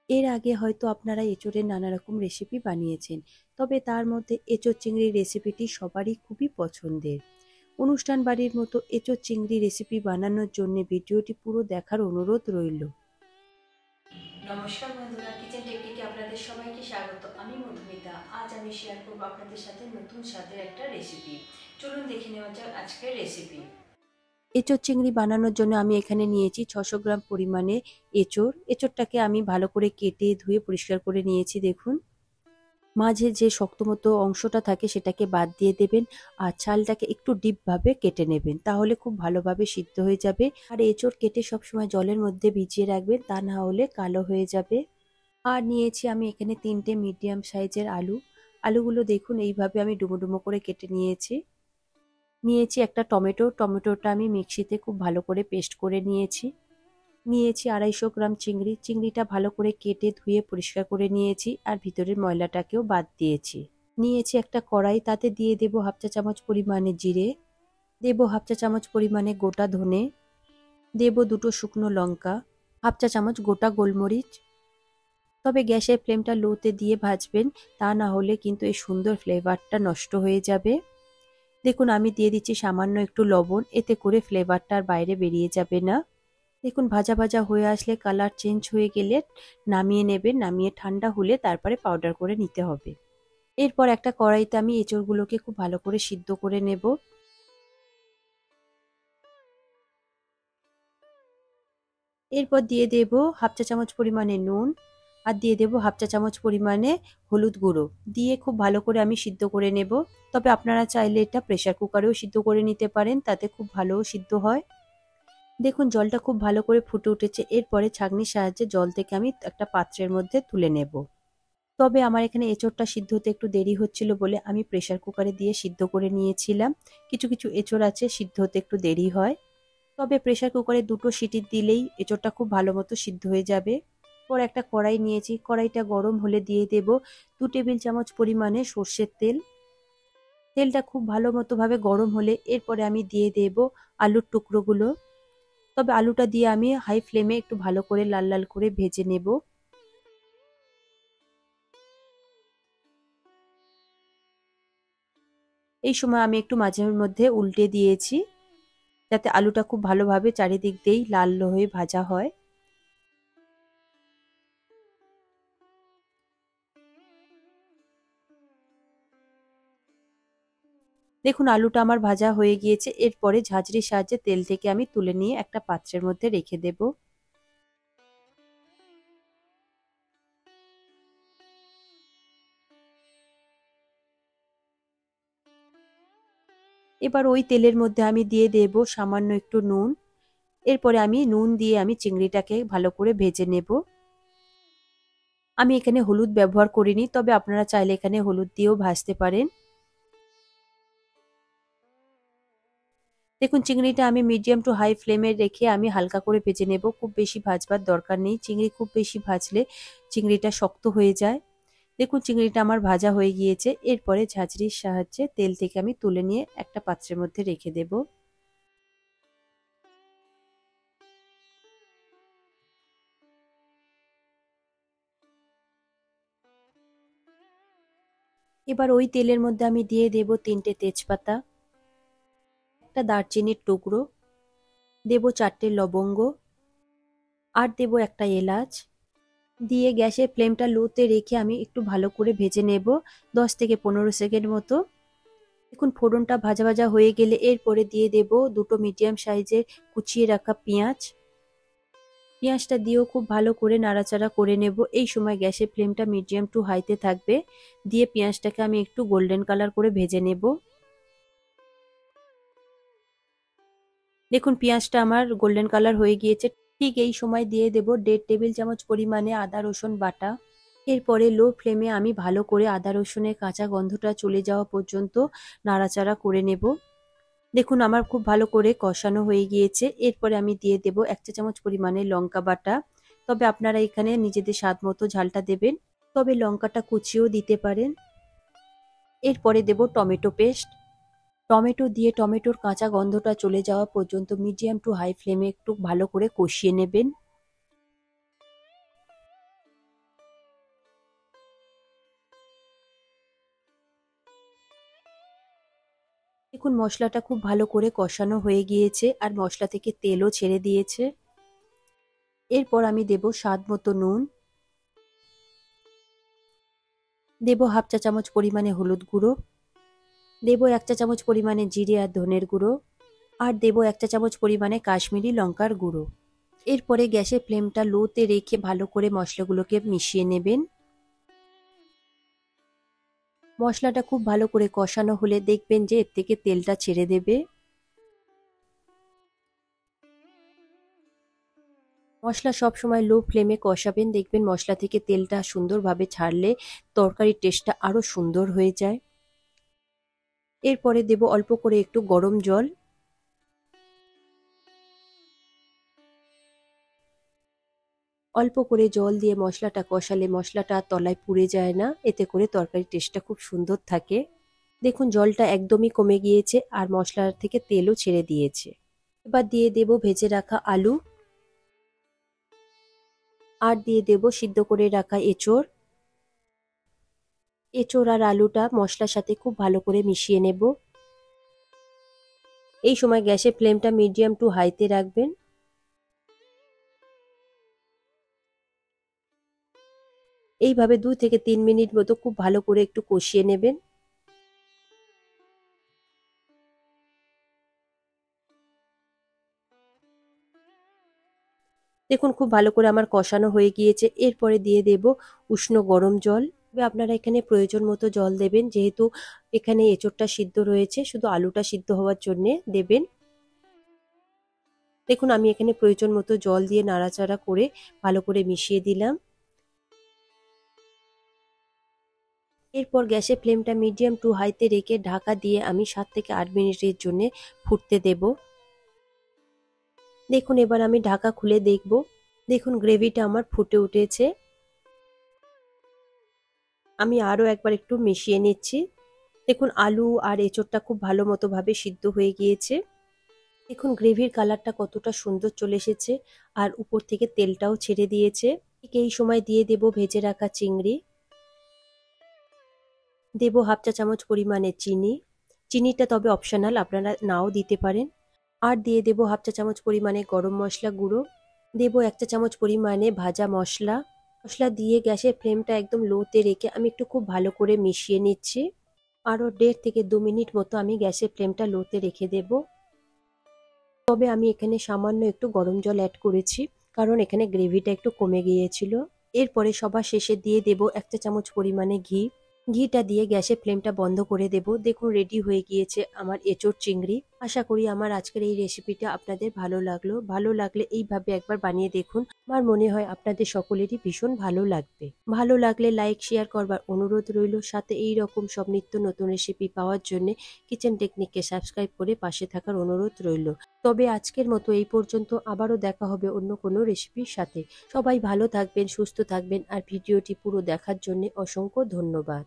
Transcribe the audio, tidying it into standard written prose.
এর আগে হয়তো আপনারা এঁচোড়ের নানা রকম রেসিপি বানিয়েছেন, তবে তার মধ্যে এঁচোড় চিংড়ির রেসিপিটি সবারই খুবই পছন্দের। অনুষ্ঠান বাড়ির মতো এঁচোড় চিংড়ি রেসিপি বানানোর জন্য ভিডিওটি পুরো দেখার অনুরোধ রইল। নমস্কার বন্ধুরা, কিচেন টেকনিকে আপনাদের সবাইকে স্বাগত। আমি মধুমিতা। আজ আমি শেয়ার করব আপনাদের সাথে নতুন স্বাদের একটা রেসিপি। চলুন দেখে নেওয়া যাক আজকের রেসিপি। এঁচোড় চিংড়ি বানানোর জন্য আমি এখানে নিয়েছি 600 গ্রাম পরিমাণে এঁচোড়। এঁচোড়টাকে আমি ভালো করে কেটে ধুয়ে পরিষ্কার করে নিয়েছি। দেখুন, মাঝে যে শক্ত মতো অংশটা থাকে সেটাকে বাদ দিয়ে দেবেন, আর ছালটাকে একটু ডিপভাবে কেটে নেবেন, তাহলে খুব ভালোভাবে সিদ্ধ হয়ে যাবে। আর এঁচোড় কেটে সবসময় জলের মধ্যে ভিজিয়ে রাখবেন, তা না হলে কালো হয়ে যাবে। আর নিয়েছি আমি এখানে 3টে মিডিয়াম সাইজের আলু। আলুগুলো দেখুন এইভাবে আমি ডুমো ডুমো করে কেটে নিয়েছি। নিয়েছি একটা টমেটো। টমেটোটা আমি মিক্সিতে খুব ভালো করে পেস্ট করে নিয়েছি। নিয়েছি 250 গ্রাম চিংড়ি। চিংড়িটা ভালো করে কেটে ধুয়ে পরিষ্কার করে নিয়েছি, আর ভিতরের ময়লাটাকেও বাদ দিয়েছি। নিয়েছি একটা কড়াই, তাতে দিয়ে দেব হাফ চা চামচ পরিমাণে জিরে, দেব হাফ চা চামচ পরিমাণে গোটা ধনে, দেব 2টো শুকনো লঙ্কা, হাফ চা চামচ গোটা গোলমরিচ। তবে গ্যাসের ফ্লেমটা লোতে দিয়ে ভাজবেন, তা না হলে কিন্তু এই সুন্দর ফ্লেভারটা নষ্ট হয়ে যাবে। দেখুন, আমি দিয়ে দিচ্ছি সামান্য একটু লবণ, এতে করে ফ্লেভারটা আর বাইরে বেরিয়ে যাবে না। দেখুন, ভাজা ভাজা হয়ে আসলে, কালার চেঞ্জ হয়ে গেলে নামিয়ে নেবেন। নামিয়ে ঠান্ডা হলে তারপরে পাউডার করে নিতে হবে। এরপর একটা কড়াইতে আমি এঁচোড়গুলোকে খুব ভালো করে সিদ্ধ করে নেব। এরপর দিয়ে দেব হাফ চা চামচ পরিমাণে নুন, আর দিয়ে দেব হাফ চা চামচ পরিমাণে হলুদ গুঁড়ো। দিয়ে খুব ভালো করে আমি সিদ্ধ করে নেব। তবে আপনারা চাইলে এটা প্রেসার কুকারেও সিদ্ধ করে নিতে পারেন, তাতে খুব ভালো সিদ্ধ হয়। দেখুন, জলটা খুব ভালো করে ফুটে উঠেছে। এরপরে ছাঁকনির সাহায্যে জল থেকে আমি একটা পাত্রের মধ্যে তুলে নেব। তবে আমার এখানে এঁচোড়টা সিদ্ধ হতে একটু দেরি হচ্ছিল বলে আমি প্রেসার কুকারে দিয়ে সিদ্ধ করে নিয়েছিলাম। কিছু কিছু এঁচোড় আছে সিদ্ধ হতে একটু দেরি হয়। তবে প্রেসার কুকারে 2টো সিটি দিলেই এঁচোড়টা খুব ভালো মতো সিদ্ধ হয়ে যাবে। পর একটা কড়াই নিয়েছি। কড়াইটা গরম হলে দিয়ে দেব 2 টেবিল চামচ পরিমাণে সর্ষের তেল। তেলটা খুব ভালো মতো ভাবে গরম হলে এরপরে আমি দিয়ে দেব আলুর টুকরোগুলো। তবে আলুটা দিয়ে আমি হাই ফ্লেমে একটু ভালো করে লাল লাল করে ভেজে নেব। এই সময় আমি একটু মাঝে মধ্যে উল্টে দিয়েছি, যাতে আলুটা খুব ভালোভাবে চারিদিক দিয়েই লাল হয়ে ভাজা হয়। দেখুন, আলুটা আমার ভাজা হয়ে গিয়েছে। এরপরে ঝাঁঝরির সাহায্যে তেল থেকে আমি তুলে নিয়ে একটা পাত্রের মধ্যে রেখে দেব। এবার ওই তেলের মধ্যে আমি দিয়ে দেব সামান্য একটু নুন। এরপরে আমি নুন দিয়ে আমি চিংড়িটাকে ভালো করে ভেজে নেব। আমি এখানে হলুদ ব্যবহার করিনি, তবে আপনারা চাইলে এখানে হলুদ দিয়েও ভাজতে পারেন। দেখুন, চিংড়িটা আমি মিডিয়াম টু হাই ফ্লেমে রেখে আমি হালকা করে ভেজে নেব। খুব বেশি ভাজবার দরকার নেই। চিংড়ি খুব বেশি ভাজলে চিংড়িটা শক্ত হয়ে যায়। দেখুন, চিংড়িটা আমার ভাজা হয়ে গিয়েছে। এরপরে ঝাঁঝরির সাহায্যে তেল থেকে আমি তুলে নিয়ে একটা পাত্রের মধ্যে রেখে দেব। এবার ওই তেলের মধ্যে আমি দিয়ে দেব 3টে তেজপাতা, একটা দারচিনির টুকরো, দেব 4টে লবঙ্গ, আর দেব একটা এলাচ। দিয়ে গ্যাসের ফ্লেমটা লোতে রেখে আমি একটু ভালো করে ভেজে নেব 10 থেকে 15 সেকেন্ড মতো। দেখুন, ফোড়নটা ভাজা ভাজা হয়ে গেলে এরপরে দিয়ে দেব 2টো মিডিয়াম সাইজের কুচিয়ে রাখা পেঁয়াজ। পেঁয়াজটা দিয়েও খুব ভালো করে নাড়াচাড়া করে নেব। এই সময় গ্যাসের ফ্লেমটা মিডিয়াম টু হাইতে থাকবে। দিয়ে পেঁয়াজটাকে আমি একটু গোল্ডেন কালার করে ভেজে নেব। দেখুন, পেঁয়াজটা আমার গোল্ডেন কালার হয়ে গিয়েছে। ঠিক এই সময় দিয়ে দেব 1.5 টেবিল চামচ পরিমাণে আদা রসুন বাটা। এরপরে লো ফ্লেমে আমি ভালো করে আদা রসুনের কাঁচা গন্ধটা চলে যাওয়া পর্যন্ত নাড়াচাড়া করে নেব। দেখুন, আমার খুব ভালো করে কষানো হয়ে গিয়েছে। এরপরে আমি দিয়ে দেব 1 চা চামচ পরিমাণে লঙ্কা বাটা। তবে আপনারা এখানে নিজেদের স্বাদ মতো ঝালটা দেবেন। তবে লঙ্কাটা কুচিয়েও দিতে পারেন। এরপরে দেব টমেটো পেস্ট। টমেটো দিয়ে টমেটোর কাঁচা গন্ধটা চলে যাওয়া পর্যন্ত মিডিয়াম টু হাই ফ্লেমে একটু ভালো করে কষিয়ে নেবেন। দেখুন মশলাটা খুব ভালো করে কষানো হয়ে গিয়েছে আর মশলা থেকে তেলও ছেড়ে দিয়েছে। এরপর আমি দেব স্বাদ মতো নুন, দেব হাফ চা চামচ পরিমাণে হলুদ গুঁড়ো, দেব 1 চা চামচ পরিমাণে জিরে আর ধনের গুঁড়ো, আর দেব 1 চা চামচ পরিমাণে কাশ্মীরি লঙ্কার গুঁড়ো। এরপরে গ্যাসের ফ্লেমটা লোতে রেখে ভালো করে মশলাগুলোকে মিশিয়ে নেবেন। মশলাটা খুব ভালো করে কষানো হলে দেখবেন যে এর থেকে তেলটা ছেড়ে দেবে। মশলা সবসময় লো ফ্লেমে কষাবেন, দেখবেন মশলা থেকে তেলটা সুন্দরভাবে ছাড়লে তরকারির টেস্টটা আরো সুন্দর হয়ে যায়। এরপরে দেব অল্প করে একটু গরম জল। অল্প করে জল দিয়ে মশলাটা কষালে মশলাটা তলায় পুড়ে যায় না, এতে করে তরকারির টেস্টটা খুব সুন্দর থাকে। দেখুন জলটা একদমই কমে গিয়েছে আর মশলার থেকে তেলও ছেড়ে দিয়েছে। এবার দিয়ে দেব ভেজে রাখা আলু, আর দিয়ে দেব সিদ্ধ করে রাখা এঁচোড়। এঁচোড় আর আলুটা মশলার সাথে খুব ভালো করে মিশিয়ে নেব। এই সময় গ্যাসের ফ্লেমটা মিডিয়াম টু হাইতে রাখবেন। এইভাবে 2 থেকে 3 মিনিট মতো খুব ভালো করে একটু কষিয়ে নেবেন। দেখুন খুব ভালো করে আমার কষানো হয়ে গিয়েছে। এরপরে দিয়ে দেব উষ্ণ গরম জল। আপনারা এখানে প্রয়োজন মতো জল দেবেন, যেহেতু এখানে এঁচোড়টা সিদ্ধ রয়েছে, শুধু আলুটা সিদ্ধ হওয়ার জন্য দেবেন। দেখুন আমি এখানে প্রয়োজন মতো জল দিয়ে নাড়াচাড়া করে ভালো করে মিশিয়ে দিলাম। এরপর গ্যাসের ফ্লেমটা মিডিয়াম টু হাইতে রেখে ঢাকা দিয়ে আমি 7 থেকে 8 মিনিটের জন্য ফুটতে দেব। দেখুন এবার আমি ঢাকা খুলে দেখব। দেখুন গ্রেভিটা আমার ফুটে উঠেছে। আমি আরো একবার একটু মিশিয়ে নিচ্ছি। দেখুন আলু আর এঁচোড়টা খুব ভালো মতো ভাবে সিদ্ধ হয়ে গিয়েছে। দেখুন গ্রেভির কালারটা কতটা সুন্দর চলে এসেছে আর উপর থেকে তেলটাও ছেড়ে দিয়েছে। ঠিক এই সময় দিয়ে দেব ভেজে রাখা চিংড়ি, দেব হাফ চা চামচ পরিমাণে চিনি। চিনিটা তবে অপশনাল, আপনারা নাও দিতে পারেন। আর দিয়ে দেব হাফ চা চামচ পরিমাণে গরম মশলা গুঁড়ো, দেব 1 চা চামচ পরিমাণে ভাজা মশলা। মশলা দিয়ে গ্যাসের ফ্লেমটা একদম লোতে রেখে আমি একটু খুব ভালো করে মিশিয়ে নিচ্ছি। আরো 1.5 থেকে 2 মিনিট মতো আমি গ্যাসের ফ্লেমটা লোতে রেখে দেব। তবে আমি এখানে সামান্য একটু গরম জল অ্যাড করেছি, কারণ এখানে গ্রেভিটা একটু কমে গিয়েছিল। এরপরে সবার শেষে দিয়ে দেব 1 চা চামচ পরিমাণে ঘি। ঘিটা দিয়ে গ্যাসের ফ্লেমটা বন্ধ করে দেব। দেখুন রেডি হয়ে গিয়েছে আমার এঁচোড় চিংড়ি। আশা করি আমার আজকের এই রেসিপিটা আপনাদের ভালো লাগলো। ভালো লাগলে এইভাবে একবার বানিয়ে দেখুন। আমার মনে হয় আপনাদের সকলেরই ভীষণ ভালো লাগবে। ভালো লাগলে লাইক শেয়ার করবার অনুরোধ রইল। সাথে এই রকম সব নিত্য নতুন রেসিপি পাওয়ার জন্য কিচেন টেকনিককে সাবস্ক্রাইব করে পাশে থাকার অনুরোধ রইল। তবে আজকের মতো এই পর্যন্ত, আবারও দেখা হবে অন্য কোনো রেসিপির সাথে। সবাই ভালো থাকবেন, সুস্থ থাকবেন আর ভিডিওটি পুরো দেখার জন্য অসংখ্য ধন্যবাদ।